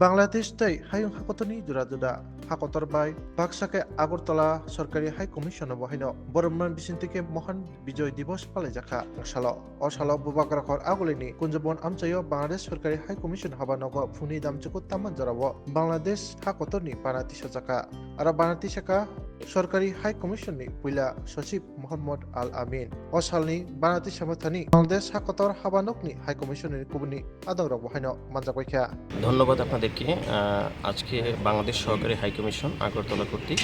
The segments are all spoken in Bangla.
বাংলাদেশ তাই হাইং হাকতনি দুরা হাকতর বাই বাক্সাকে আগরতলা সরকারি হাই কমিশন বহাইন বরমমান বিসিন্তিকে মহান বিজয় দিবস পালাইজাখা সাল অসাল বুবাকরাখর আগলিনি কুঞ্জবন আমচাইও বাংলাদেশ সরকারি হাই কমিশন হাবানগ ফুনি দামচুকু তামান জরাব বাংলাদেশ হাকতরনি বানাতি সাজাকা আর বানাতি শাখা সরকারি হাই কমিশননি পয়লা সচিব মোহাম্মদ আল আমিন অসালনি বানাতি সামাথানি বাংলাদেশ হাকতর হাবানকনি হাই কমিশনের কুবনি আদংরা বহাইন মানজাবাইখা। ধন্যবাদ আপনাদেরকে। আজকে বাংলাদেশ সহকারী হাইকমিশন আগরতলা কর্তৃক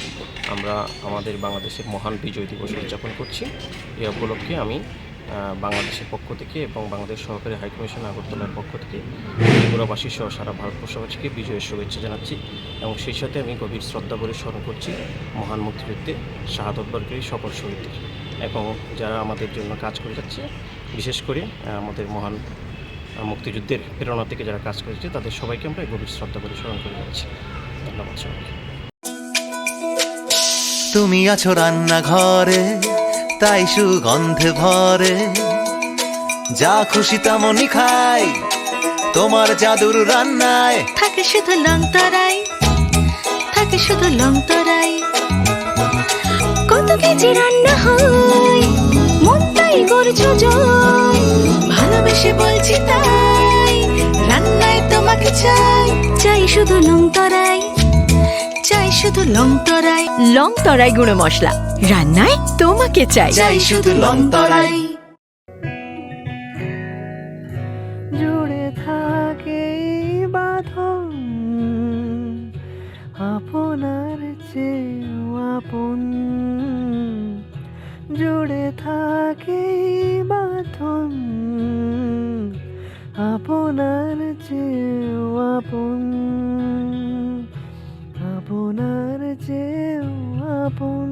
আমরা আমাদের বাংলাদেশের মহান বিজয় দিবস উদযাপন করছি। এ উপলক্ষে আমি বাংলাদেশের পক্ষ থেকে এবং বাংলাদেশ সহকারী হাইকমিশন আগরতলার পক্ষ থেকে ত্রিপুরাবাসী সহ সারা ভারতবর্ষবাসীকে বিজয়ের শুভেচ্ছা জানাচ্ছি এবং সেই সাথে আমি গভীর শ্রদ্ধা ভরে স্মরণ করছি মহান মুক্তিযুদ্ধে শাহাদত বরণকারী সকল শহীদদের এবং যারা আমাদের জন্য কাজ করে যাচ্ছে, বিশেষ করে আমাদের মহান মুক্তিযুদ্ধের প্রেরণা থেকে যারা কাজ করেছে তাদের সবাইকে আমরা গভীর শ্রদ্ধা করে স্মরণ করে যাচ্ছি। ধন্যবাদ সবাইকে। তুমি আছো রান্নাঘরে, তাই সুগন্ধে ভরে, যা খুশি তেমনই খাই তোমার জাদুর রান্নায়। থাকে শুধু লংতরাই, থাকে শুধু লংতরাই, কত কেজি রান্না হয় মন তাই করছো জয়, ভালোবেসে বলছি তাই রান্নায় তোমাকে চাই, চাই শুধু লংতরাই, চাই শুধু লংতরাই, লংতরাই গুঁড়ো মশলা রান্নায় তোমাকে চাই, চাই শুধু লংতরাই। জুড়ে থাকে বাঁধন আপনার চেয়েও আপন, জুড়ে থাকে বাঁধন আপনার চেয়েও আপন, আপনার চেয়েও আপন।